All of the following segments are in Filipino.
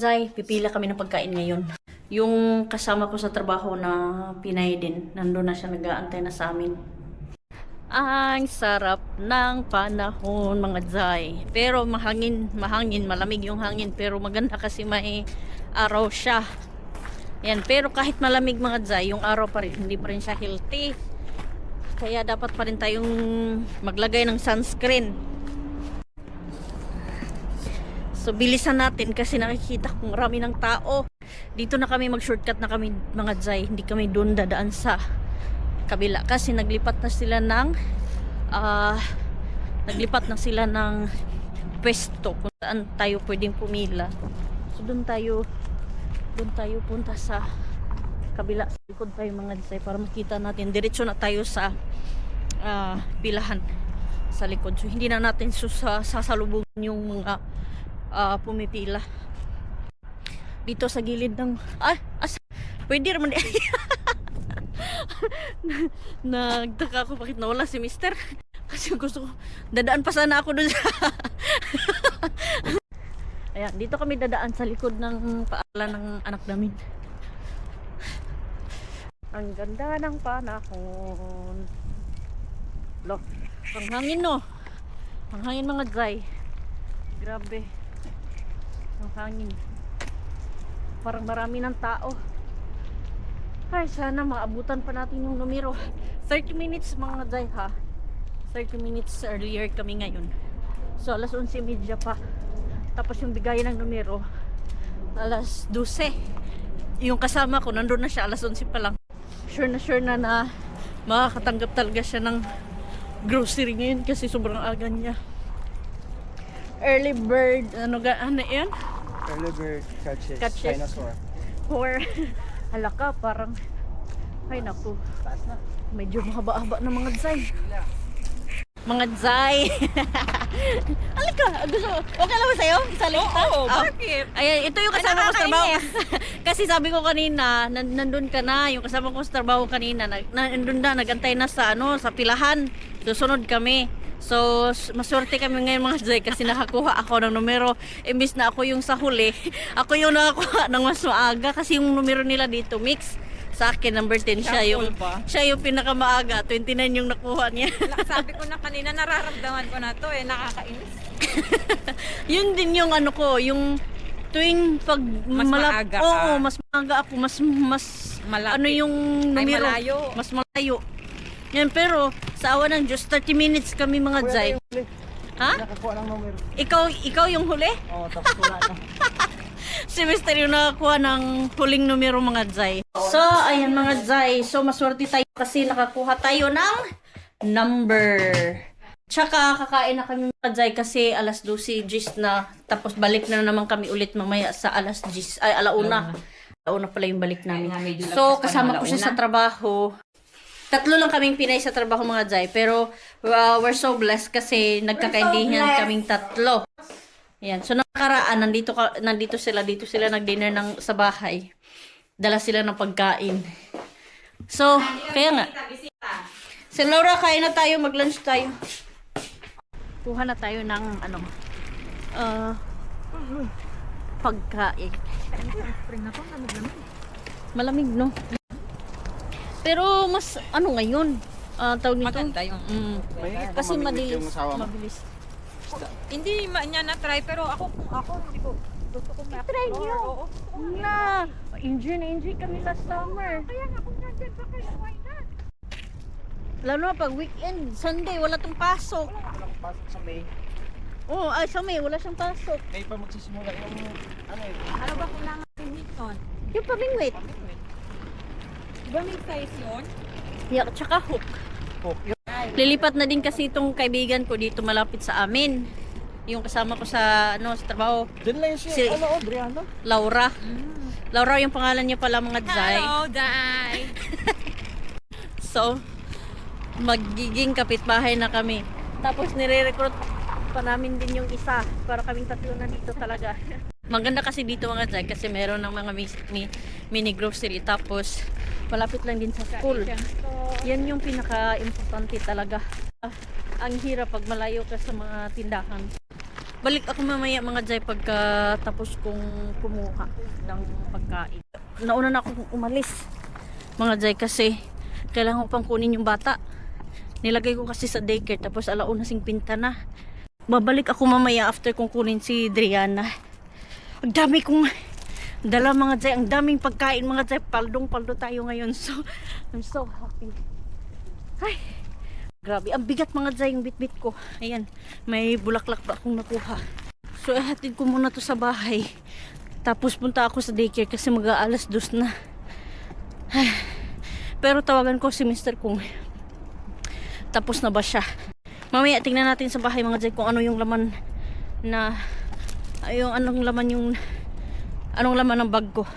Zay, pipila kami ng pagkain ngayon. Yung kasama ko sa trabaho na Pinay din, nandun na siya, nag-aantay na sa amin. Ang sarap ng panahon mga Zay. Pero mahangin, malamig yung hangin. Pero maganda kasi may araw siya. Yan, pero kahit malamig mga Zay, yung araw pa rin, hindi pa rin siya healthy. Kaya dapat pa rin tayong maglagay ng sunscreen. So bilisan natin kasi nakikita kong marami ng tao. Dito na kami mag-shortcut na kami mga Zay. Hindi kami doon dadaan sa kabila kasi naglipat na sila ng pwesto kung saan tayo pwedeng pumila. So doon tayo punta sa kabila, sa likod tayo mga Zay para makita natin. Diretso na tayo sa pilahan sa likod. So hindi na natin sasalubungin yung mga pumipila dito sa gilid ng pwede naman nagtaka ako bakit nawala si mister kasi gusto ko dadaan pa sana ako dun ayan, dito kami dadaan sa likod ng paala ng anak namin. Ang ganda ng panahon. Lo, ang hangin no, ang hangin mga Zay, grabe ang hangin, parang marami ng tao. Ay, sana maabutan pa natin yung numero. 30 minutes mga Zay ha, 30 minutes earlier kami ngayon. So alas 11:30 pa, tapos yung bigayan ng numero alas 12. Yung kasama ko nandun na siya alas 11 pa lang. Sure na makakatanggap talaga siya ng grocery ngayon kasi sobrang aga niya. Early bird, ano yan? Early bird catches dinosaur. Or, halaka, parang, ay naku, Taas na. medyo mahaba-haba na mga Zay. Mga Zay. Halika, gusto mo, okay lang ba sa'yo? Isali kita? Oo, bakit? Ayan, ito yung kasama ko sa trabaho. Kasi sabi ko kanina, nandun ka na, yung kasama ko sa trabaho kanina, nandun na, nagantay na sa pilahan. Susunod kami. So, maswerte kami ngayon mga Zay kasi nakakuha ako ng numero. Imbis na ako yung sa huli, ako yung nakakuha ng mas maaga kasi yung numero nila dito mix. Sa akin, number 10 siya yung pinakamaaga. 29 yung nakuha niya. Sabi ko na kanina, nararamdaman ko na to nakakainis. Yun din yung ano ko, yung tuwing pag Mas maaga ka. Oo, mas maaga ako, mas Malapit. ano yung numero, malayo. mas malayo. Yan, pero sa awa ng Diyos, 30 minutes kami mga Kuya, Zay. tayo huli. Ha? Nakakuha ng numero. Ikaw yung huli? Oo, tapos wala na. Si Mr. yung nakakuha ng huling numero mga Zay. So, ayan mga Zay. So, maswerte tayo kasi nakakuha tayo ng number. Tsaka, kakain na kami mga Zay kasi alas 12 gis na. Tapos, balik na naman kami ulit mamaya sa alas 10. Ay, alauna. Alauna pala yung balik namin. So, kasama ko siya sa trabaho. Tatlo lang kaming Pinay sa trabaho mga Zay. Pero, we're so blessed kasi nagkakaintindihan kaming tatlo. Ayan. So, nakaraan, nandito sila nag-dinner sa bahay. Dala sila ng pagkain. So, kaya nga. Si Laura, kain na tayo, mag-lunch tayo. Kuha na tayo ng, pagkain. Malamig, no? Pero, mas, ngayon? Tawag nito? Maganda yung... Kasi Mamimit yung asawa mo. mabilis. Hindi niya na-try, pero ako hindi ko. Gusto ko Try niyo. Oo. Na, enjoy kami last summer. Kaya nga, kung nandyan pa kayo, why not? Lalo na pag weekend, Sunday, wala tong pasok. Walang pasok sa May. Oo, sa May, wala siyang pasok. May pa magsisimula yung Ano ba kailangan nito? Yung pamingwit. Diba may size yun? Yeah, tsaka hook. hook. Lilipat na din kasi itong kaibigan ko dito malapit sa amin. Yung kasama ko sa sa trabaho, Diyan lang siya. Si- Adriana? Laura. Laura yung pangalan niya pala mga Zay. Hello, Day! So, magiging kapitbahay na kami. Tapos nire-recruit pa namin din yung isa para kaming tatlo na dito talaga. Maganda kasi dito mga Zay kasi meron ng mga mini grocery tapos malapit lang din sa school. Yan yung pinaka-importante talaga. Ang hirap pag malayo ka sa mga tindahan. Balik ako mamaya mga Jai pagka tapos kong kumuha ng pagkain. Nauna na akong umalis mga Jai kasi kailangan ko pang kunin yung bata. Nilagay ko kasi sa daycare tapos 1:50 na. Babalik ako mamaya after kong kunin si Driana. Ang dami kong dala mga Jai, ang daming pagkain mga Jai. Paldong-paldo tayo ngayon. So, I'm so happy. Ay, grabe. Ang bigat mga Jai yung bitbit ko. Ayan, may bulaklak pa akong nakuha. So, ihatid ko muna to sa bahay. Tapos punta ako sa daycare kasi mag-aalas 2 na. Ay, pero tawagan ko si Mr. kung tapos na ba siya. Mamaya tingnan natin sa bahay mga Jai kung ano yung laman na anong laman ng bag ko.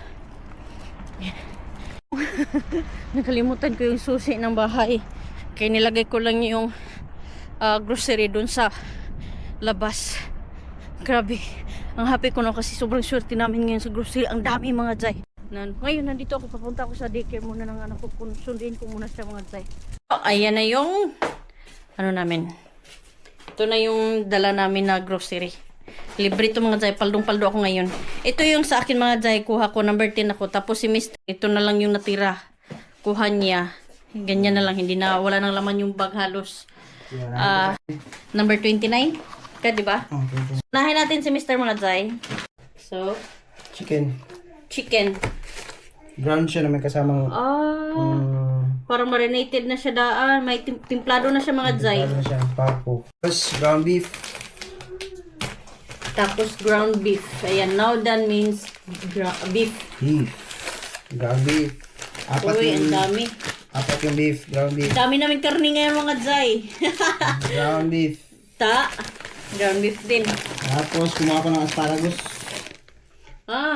Nakalimutan ko yung susi ng bahay. Kaya nilagay ko lang yung grocery dun sa labas. Grabe. Ang happy ko na kasi sobrang swerte namin ngayon sa grocery. Ang dami mga Jai. Ngayon nandito ako. Papunta ako sa daycare muna ng anak ko. Sundin ko muna siya mga Jai. So, ayan na yung namin. Ito na yung dala namin na grocery. Libre ito mga Jai. Paldong-paldo ako ngayon. Ito yung sa akin mga Jai. Kuha ko. Number 10 ako. Tapos si Mr. Ito na lang yung natira. Kuha niya. Ganyan na lang. Hindi na wala nang laman yung bag halos. Number 29. Ka, diba? Okay. Unahin natin si Mr. mga Jai. So, Chicken. Ground siya na may kasamang... parang marinated na siya daan. May timplado na siya mga Jai. Ground siya. Papo. Tapos ground beef. Tapos ground beef. Ayan, now done means beef. Beef. Ground beef. Uy, ang dami. Apat yung beef. Ground beef. Dami namin karni ngayon mga Jai. Ground beef. Ground beef din. Tapos kumuha ko ng asparagus.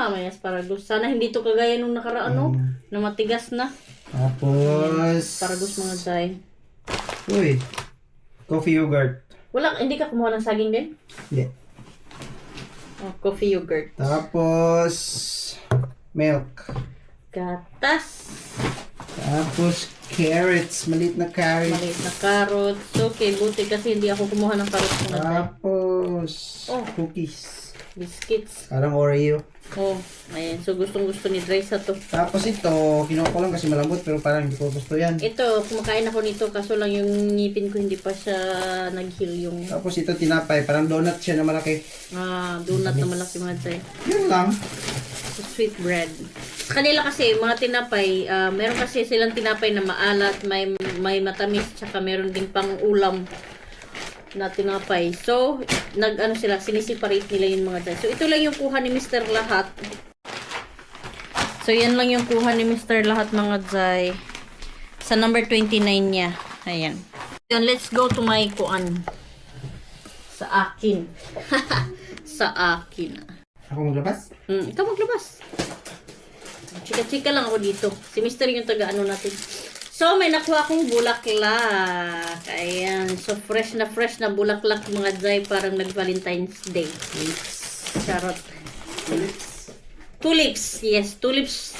May asparagus. Sana hindi to kagaya nung nakaraan, no? Na matigas na. Tapos... Asparagus mga Jai. Uy. Coffee yogurt. Hindi ka kumuha ng saging din? Yeah. Coffee yogurt. Tapos... milk. Gatas. Tapos carrots. Maliit na carrots. Maliit na carrots. Okay, buti kasi hindi ako kumuha ng carrots mga Jai. Tapos... cookies. Biscuits. Parang Oreo. Ayan. So, gustong-gusto ni Dresa to. Tapos ito, kinuha ko lang kasi malambot pero parang hindi ko gusto yan. Ito, kumakain ako nito kaso lang yung ngipin ko hindi pa siya nag-heal yung Tapos ito tinapay, parang donut siya na malaki. donut na malaki mga Jai. Yun lang. Sweet bread. Sa kanila kasi, mga tinapay, meron kasi silang tinapay na maalat, may matamis, tsaka meron din pang ulam na tinapay. So, sinisiparate nila yung mga Jai. So, ito lang yung kuha ni Mr. lahat. So, yan lang yung kuha ni Mr. lahat mga Jai. Sa number 29 niya. Ayan. Then, let's go to my kuan. Sa akin. Sa akin. Ako maglabas? Ikaw maglabas. Chika-chika lang ako dito. Si Mr. yung taga-ano natin. So, may nakuha akong bulaklak. Ayan. So, fresh na bulaklak mga Jai. Parang nag-Valentine's Day. Charot. Tulips. Yes, tulips.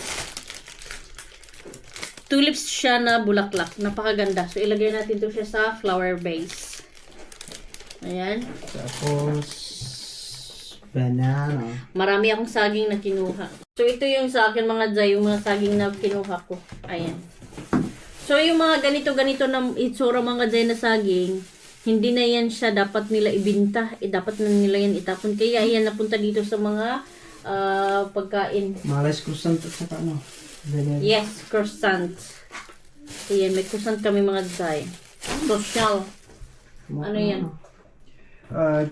Tulips siya na bulaklak. Napakaganda. So, ilagay natin to siya sa flower vase. Ayan. Tapos... banana. Marami akong saging na kinuha. So, ito yung sa akin mga Jai. Yung mga saging na kinuha ko. Ayan. So, yung mga ganito-ganito na itsura mga Jai na saging, hindi na yan siya dapat nila ibinta. Dapat na nila yan itapon. Kaya yan napunta dito sa mga pagkain. Malas croissant at saka ano. Yes, croissant. Ayan, may croissant kami mga Jai. Social. Ano yan?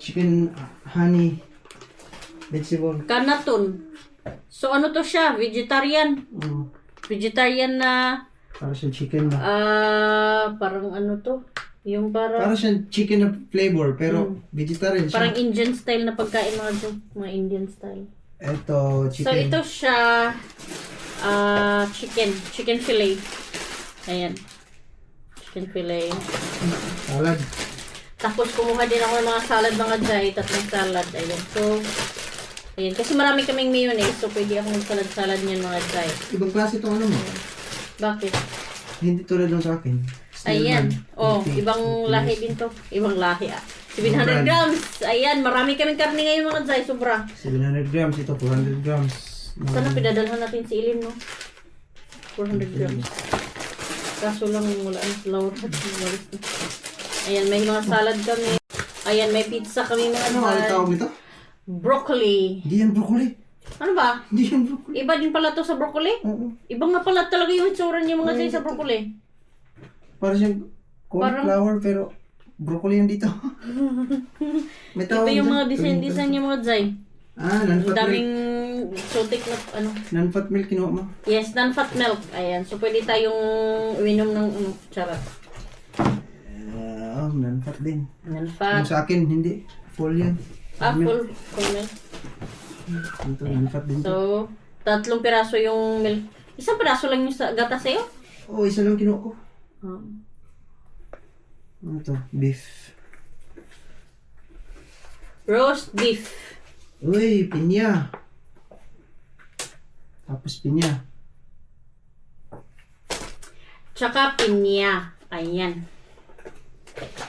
Chicken honey vegetable. Kanaton. So, ano to siya? Vegetarian. Vegetarian na Para siyang chicken na. parang ano to? Yung Para parang siyang chicken na flavor pero vegetarian siya. parang Indian style na pagkain mga Indian style. Ito, chicken. So ito siya chicken fillet. Ayan. Chicken fillet. Salad. Tapos kumuha din ako ng mga salad mga Jai, tatlong salad. Ayan. So ayan, kasi marami kaming mayonnaise, so pwede akong salad-salad niyan mga Jai. Ibang klase itong ano mo. Bakit? Hindi tulad ng sa akin. Ayan. Stillman. Okay. Ibang lahi din to. Ibang lahi 700 grams. Ayan, marami kaming karne ngayon mga Zay. Sobra. 700 grams. Ito, 400 grams. Sana pinadalhan natin si Ilin, no? 400 grams. Kaso lang wala ang flour. Ayan, may mga salad kami. Ayan, may pizza kami mga Ano ang tawag nito? broccoli. Hindi yan broccoli. Ano ba? Hindi yan broccoli. Iba din pala to sa broccoli? Oo. Iba nga pala talaga yung itsura niya mga Zay sa broccoli. Para siyang cauliflower pero broccoli yan dito. May Iba tawag yung dyan. mga design niya mga Zay. Ah, Ang non-fat milk. daming sotik na ano. Non-fat milk kinuha mo. Yes, non-fat milk. Ayan. So, pwede tayong uminom ng charot. Non-fat din. Non-fat. Yung sa akin, hindi. Full yan. Full milk. Ito, non-fat din. So, 3 piraso yung milk. Isang piraso lang yung gata sa'yo? Oo, isa lang kinuha ko. Um, Ano to? Beef. roast beef. Uy, pinya. Tapos pinya. Tsaka pinya. Ayan.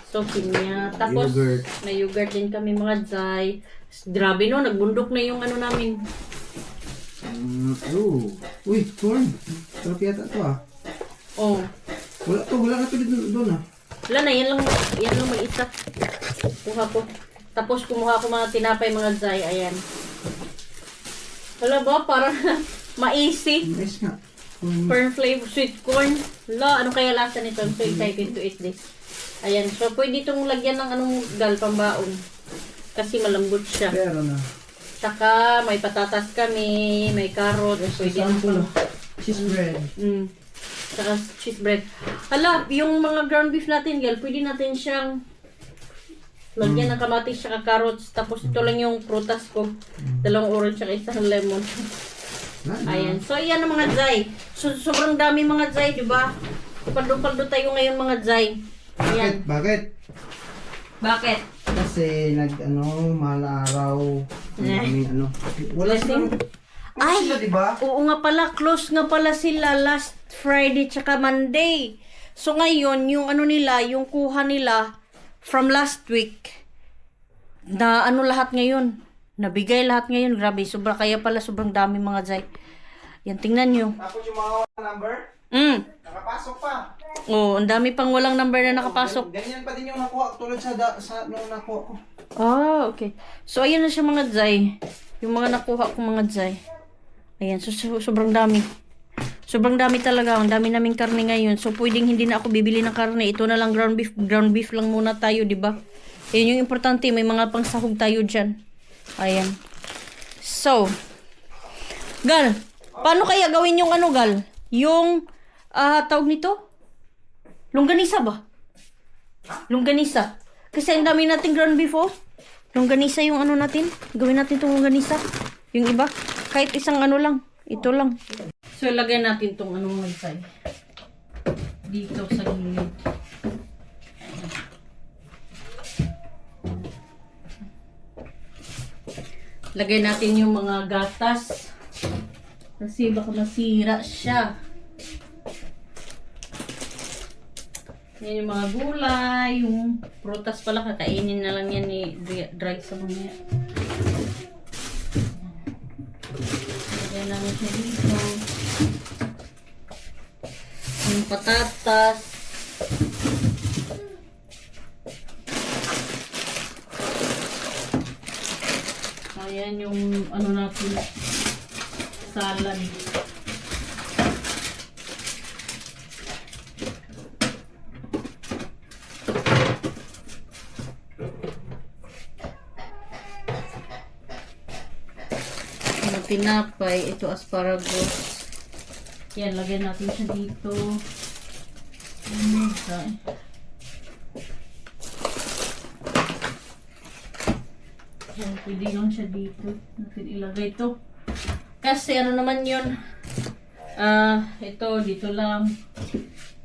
So, pinya. Tapos, Yogurt. may yogurt din kami mga Zay. Grabe no, nagbundok na yung ano namin. Oh. Uy, corn. Sarap yata to ah. Oh. Wala na to dito doon ah. Wala na, yan lang mag-isa. Kuha ko. Tapos kumuha ko mga tinapay mga Zay. Ayan. Wala ba? Parang maisi. Nice nga. Corn. Corn flavor, sweet corn. Wala, ano kaya lasa nito? I'm so excited to eat this. Ayan. So, pwede itong lagyan ng anong pambaon. Kasi malambot siya. Pero na. Saka, may patatas kami, may carrot. Pwede Saan po ano na? Cheese bread. Saka cheese bread. Hala, yung mga ground beef natin, gal, pwede natin siyang lagyan ng kamatis saka carrots. Tapos ito lang yung prutas ko. 2 orange saka isang lemon. Ayan. So, ayan ang mga Zay. So, sobrang dami mga Zay, di ba? Paldo-paldo tayo ngayon mga Zay. Ayan. Bakit? Bakit? Kasi mahal na araw. Wala Blessing? silang. Ay! Sila, diba? Oo nga pala, close nga pala sila last Friday tsaka Monday. So ngayon, yung nila, yung kuha nila from last week, na lahat ngayon, nabigay lahat ngayon, grabe, sobra, kaya pala sobrang dami mga Zay. Yan, tingnan nyo. Tapos yung mga number, nakapasok pa. Oh, ang dami pang walang number na nakapasok. Ganyan pa din yung nakuha tulad sa nung nakuha ko. Ah, okay. So, ayan na siya mga Zay. Yung mga nakuha ko mga Zay. Ayan, so sobrang dami. Sobrang dami talaga. Ang dami naming karne ngayon. So, pwedeng hindi na ako bibili ng karne. Ito na lang ground beef. Ground beef lang muna tayo, di ba? Ayan yung importante. May mga pangsahog tayo dyan. Ayan. So, Gal, paano kaya gawin yung Gal? Yung, tawag nito? Longganisa ba? Longganisa. Kasi ang dami nating ground beef, oh. Longganisa yung natin. Gawin natin itong longganisa. Yung iba. Kahit isang lang. Ito lang. So, lagay natin itong mga Zay. Dito sa gilid. Lagay natin yung mga gatas. Kasi baka masira siya. Yan yung mga gulay, yung prutas pala, kakainin na lang yan ni dry sa mga. Lagay namin siya dito. Yung patatas. Ayan yung natin, salad. Tinapay, ito asparagus. Yan, lagyan natin siya dito. Yan, pwede lang siya dito. Natin ilagay ito. Kasi naman yun. Ito, dito lang.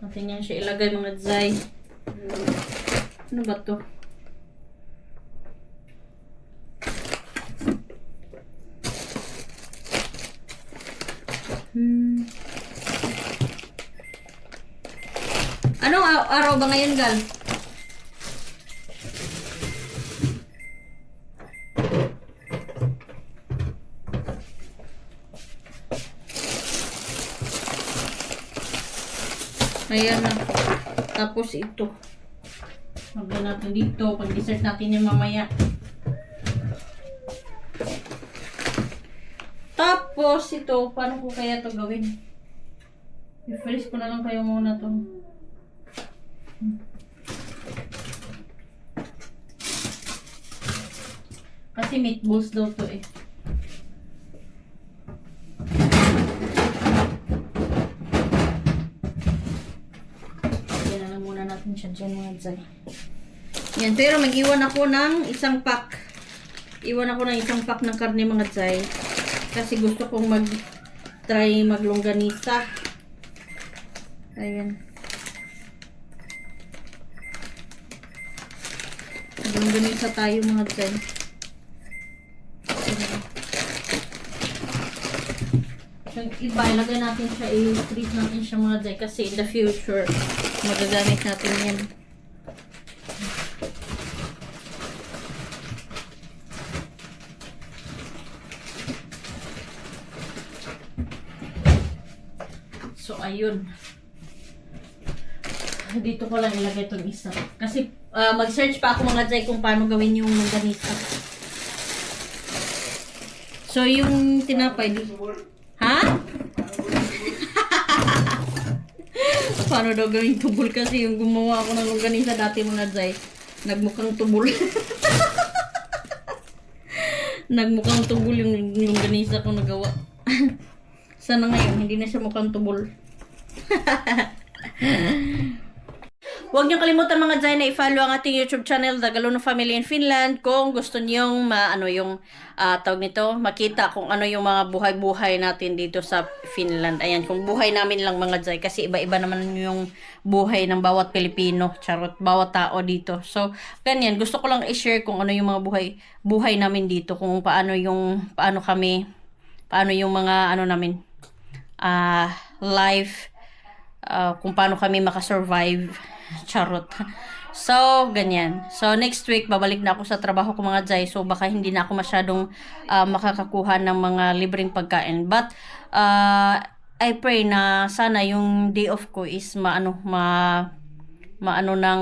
Natin yan siya ilagay mga Zay. Ano ba to? Anong araw ba ngayon, Gal? Ayan na. Tapos ito. Lagyan natin dito. Pag-dessert natin yan mamaya. Tapos ito, paano ko kaya to gawin? I-freeze ko na lang kayo muna to. Kasi meatballs daw to eh. Lagyan na lang muna natin siya dyan mga dyan. Yan, pero mag-iwan ako ng isang pack. Iwan ako ng isang pack ng karne mga dyan. Kasi gusto kong mag-try maglongganisa. Ayan. Maglongganisa tayo mga dyan. Yung iba, ilagay natin siya, i-freeze natin siya mga dyan. Kasi in the future, magagamit natin yan. So, ayun. Dito ko lang ilagay itong isa. Kasi, mag-search pa ako mga Jai kung paano gawin yung longganisa. So, yung tinapay. Ha? Paano daw gawing tubol? Kasi yung gumawa ako ng longganisa dati mga Jai, nagmukhang tubol. Nagmukhang tubol yung longganisa ko nagawa. Sana ngayon, hindi na siya mukhang tubol. Huwag niyo kalimutan mga Jai na i-follow ang ating YouTube channel, The Galuno Family in Finland, kung gusto niyong tawag nito, makita kung ano yung mga buhay-buhay natin dito sa Finland. Ayan, kung buhay namin lang mga Jai, kasi iba-iba naman yung buhay ng bawat Pilipino, charot, bawat tao dito. So, ganyan, gusto ko lang i-share kung ano yung mga buhay namin dito, kung paano yung mga namin, life, kung paano kami makasurvive. Charot. So, ganyan. So, next week, babalik na ako sa trabaho ko mga Jai. So, baka hindi na ako masyadong makakakuha ng mga libreng pagkain. But, I pray na sana yung day off ko is maano ng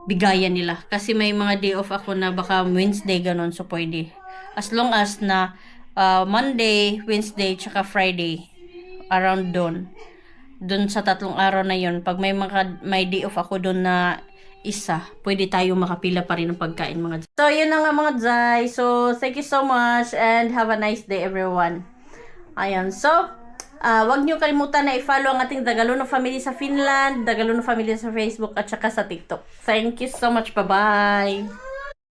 bigayan nila. Kasi may mga day off ako na baka Wednesday, ganon. So, pwede. As long as na Monday, Wednesday, tsaka Friday, around doon sa 3 araw na yon, pag may day off ako doon na isa, pwede tayo makapila pa rin ng pagkain mga Jai. So, yun na nga mga Jai. So, thank you so much and have a nice day everyone. Ayan. So, wag nyo kalimutan na i-follow ang ating The Galuno Family sa Finland, The Galuno Family sa Facebook at saka sa TikTok. Thank you so much. Bye-bye!